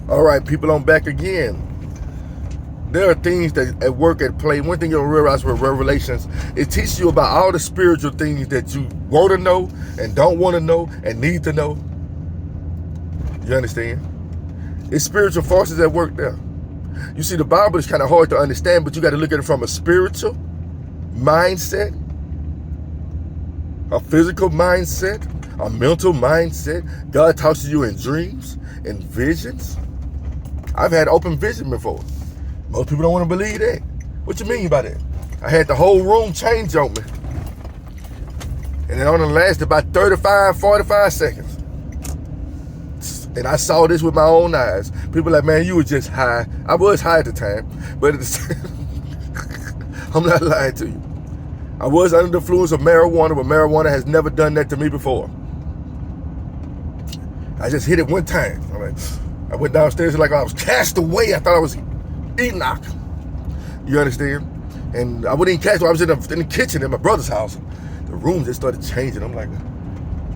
All right, people, I'm back again. There are things that at work, at play. One thing you'll realize with Revelations, it teaches you about all the spiritual things that you want to know and don't want to know and need to know. You understand? It's spiritual forces at work there. You see, the Bible is kind of hard to understand, but you got to look at it from a spiritual mindset, a physical mindset, a mental mindset. God talks to you in dreams and visions. I've had open vision before. Most people don't want to believe that. What you mean by that? I had the whole room change on me. And it only lasted about 35, 45 seconds. And I saw this with my own eyes. People like, man, you were just high. I was high at the time, but at the same, I'm not lying to you. I was under the influence of marijuana, but marijuana has never done that to me before. I just hit it one time. I went downstairs like I was cast away. I thought I was Enoch. You understand? And I wouldn't even cast away. I was in the kitchen in my brother's house. The room just started changing. I'm like,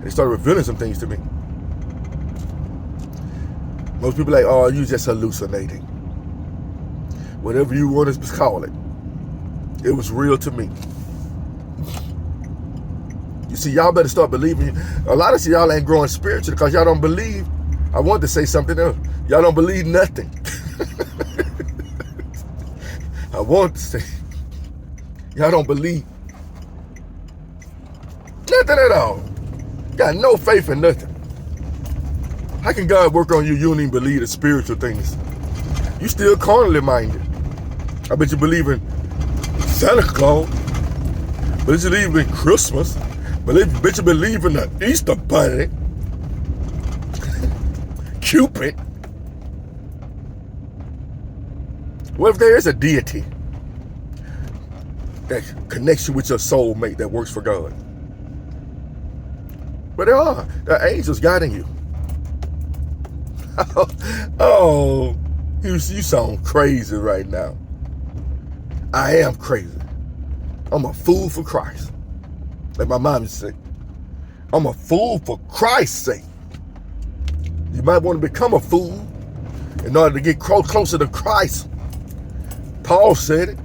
they started revealing some things to me. Most people are like, oh, you just hallucinating. Whatever you want to call it. It was real to me. You see, y'all better start believing. A lot of y'all ain't growing spiritually because y'all don't believe. I wanted to say something else. Y'all don't believe nothing. I want to say, y'all don't believe nothing at all. Got no faith in nothing. How can God work on you? You don't even believe the spiritual things. You still carnally minded. I bet you believe in Santa Claus. Bet you believe in Christmas. Bet you believe in the Easter Bunny. Cupid. What if there is a deity that connects you with your soulmate that works for God? But there are angels guiding you. Oh, you sound crazy right now. I am crazy. I'm a fool for Christ. Like my mom used to say, I'm a fool for Christ's sake. You might want to become a fool in order to get closer to Christ. Paul said it.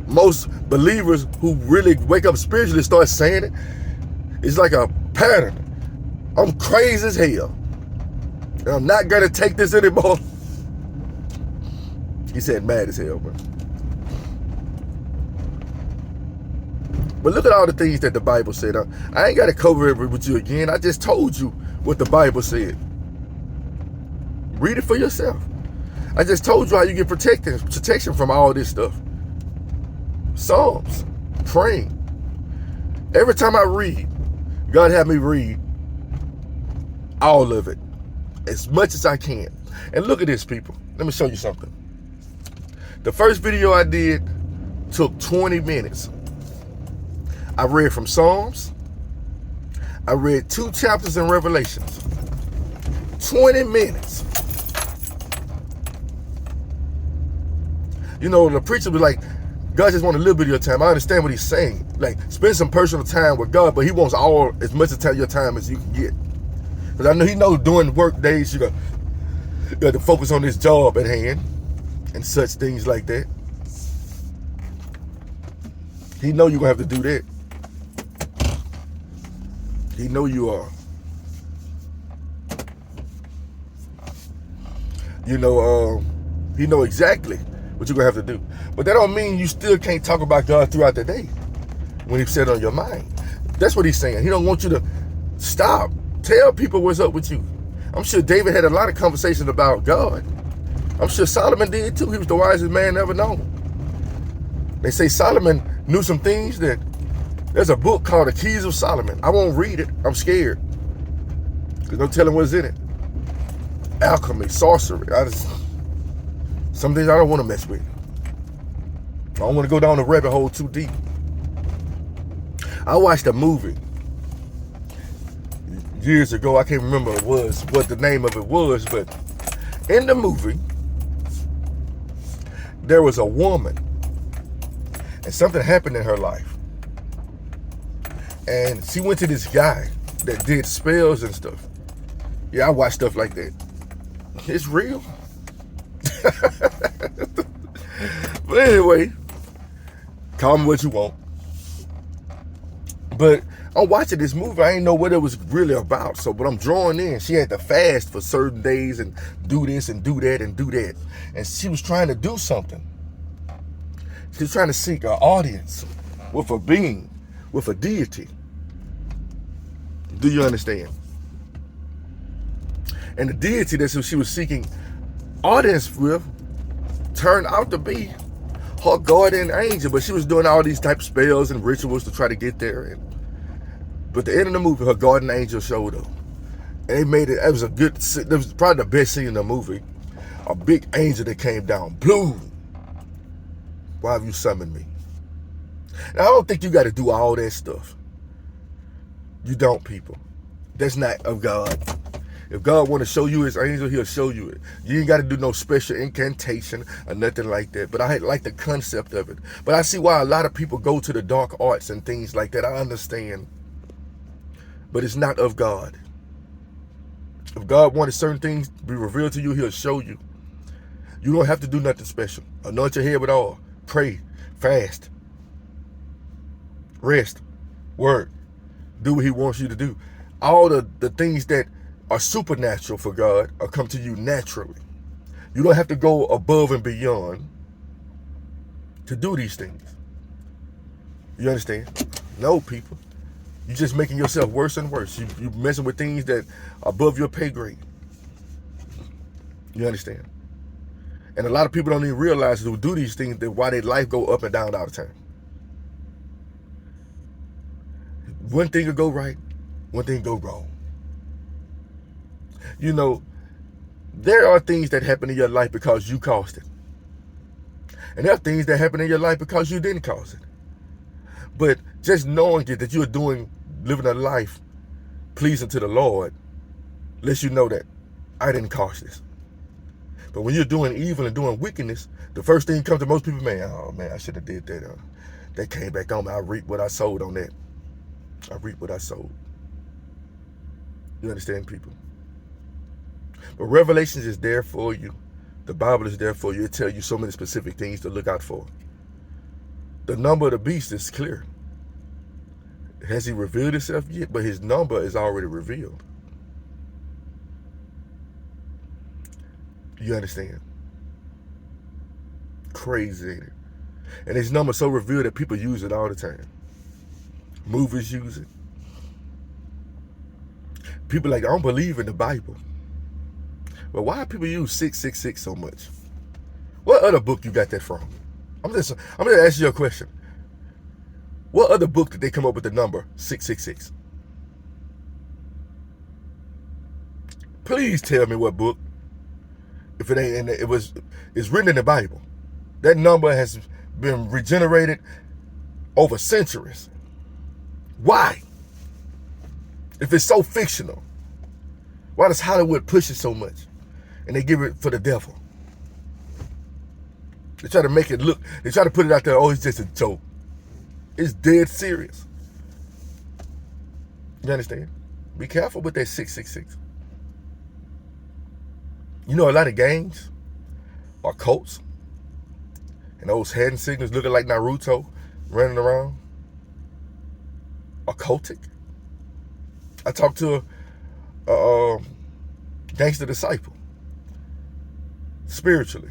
Most believers who really wake up spiritually start saying it. It's like a pattern. I'm crazy as hell. And I'm not going to take this anymore. He said mad as hell, bro. But look at all the things that the Bible said. I ain't got to cover it with you again. I just told you what the Bible said. Read it for yourself. I just told you how you get protection from all this stuff. Psalms, praying. Every time I read, God had me read all of it, as much as I can. And look at this, people. Let me show you something. The first video I did took 20 minutes. I read from Psalms. I read 2 chapters in Revelations. 20 minutes. You know, the preacher was like, God just wants a little bit of your time. I understand what he's saying. Like, spend some personal time with God, but he wants as much of your time as you can get. Because I know he knows during work days, you got to focus on this job at hand and such things like that. He know you're going to have to do that. He know you are. You know, he know exactly what you're going to have to do. But that don't mean you still can't talk about God throughout the day when he's set on your mind. That's what he's saying. He don't want you to stop. Tell people what's up with you. I'm sure David had a lot of conversations about God. I'm sure Solomon did too. He was the wisest man ever known. They say Solomon knew some things that there's a book called The Keys of Solomon. I won't read it. I'm scared. There's no telling what's in it. Alchemy, sorcery. Some things I don't want to mess with. I don't want to go down the rabbit hole too deep. I watched a movie years ago. I can't remember what the name of it was, but in the movie, there was a woman and something happened in her life. And she went to this guy that did spells and stuff. Yeah, I watch stuff like that. It's real. But anyway, call me what you want. But I'm watching this movie. I ain't know what it was really about. So, but I'm drawing in. She had to fast for certain days and do this and do that and do that. And she was trying to do something. She was trying to seek an audience with a being, with a deity. Do you understand? And the deity that she was seeking audience with turned out to be her guardian angel. But she was doing all these type of spells and rituals to try to get there. But at the end of the movie, her guardian angel showed up. And they made it, it was probably the best scene in the movie. A big angel that came down. Blue, why have you summoned me? Now, I don't think you got to do all that stuff. You don't, people. That's not of God. If God want to show you his angel, he'll show you it. You ain't got to do no special incantation or nothing like that. But I like the concept of it. But I see why a lot of people go to the dark arts and things like that. I understand. But it's not of God. If God wanted certain things to be revealed to you, he'll show you. You don't have to do nothing special. Anoint your head with oil. Pray. Fast. Rest. Work. Do what he wants you to do. All the things that are supernatural for God will come to you naturally. You don't have to go above and beyond to do these things. You understand? No, people. You're just making yourself worse and worse. You're messing with things that are above your pay grade. You understand? And a lot of people don't even realize who do these things, that why their life go up and down all the time. One thing will go right, one thing go wrong. You know, there are things that happen in your life because you caused it. And there are things that happen in your life because you didn't cause it. But just knowing that you're living a life pleasing to the Lord lets you know that I didn't cause this. But when you're doing evil and doing wickedness, the first thing comes to most people, oh man, I should have did that. That came back on me. I reaped what I sowed on that. I reap what I sowed. You understand, people? But Revelations is there for you. The Bible is there for you. It tells you so many specific things to look out for. The number of the beast is clear. Has he revealed himself yet? But his number is already revealed. You understand? Crazy, ain't it? And his number is so revealed that people use it all the time. Movies use it. People like, I don't believe in the Bible. But why do people use 666 so much? What other book you got that from? I'm just asking you a question. What other book did they come up with the number 666? Please tell me what book. If it ain't, it's written in the Bible. That number has been regenerated over centuries. Why? If it's so fictional, why does Hollywood push it so much? And they give it for the devil. They try to make it look, they try to put it out there, oh, it's just a joke. It's dead serious. You understand? Be careful with that 666. You know, a lot of gangs are cults. And those hand signals looking like Naruto running around are cultic. I talked to a gangster disciple spiritually.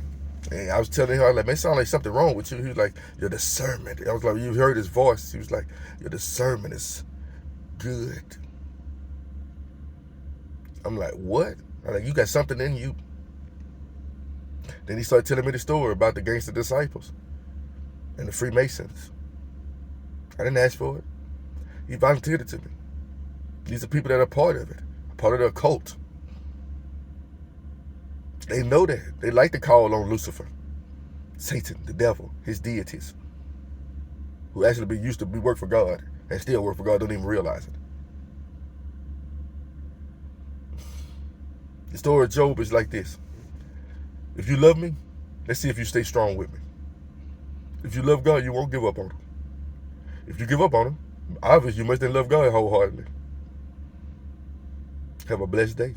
And I was telling her, like, man, it sounds like something wrong with you. He was like, your discernment. I was like, you heard his voice. He was like, your discernment is good. I'm like, what? I'm like, you got something in you. Then he started telling me the story about the gangster disciples and the Freemasons. I didn't ask for it. He volunteered it to me. These are people that are part of it, part of the cult. They know that. They like to call on Lucifer, Satan, the devil, his deities, who actually used to work for God and still work for God, don't even realize it. The story of Job is like this. If you love me, let's see if you stay strong with me. If you love God, you won't give up on him. If you give up on him, obviously you must then love God wholeheartedly. Have a blessed day.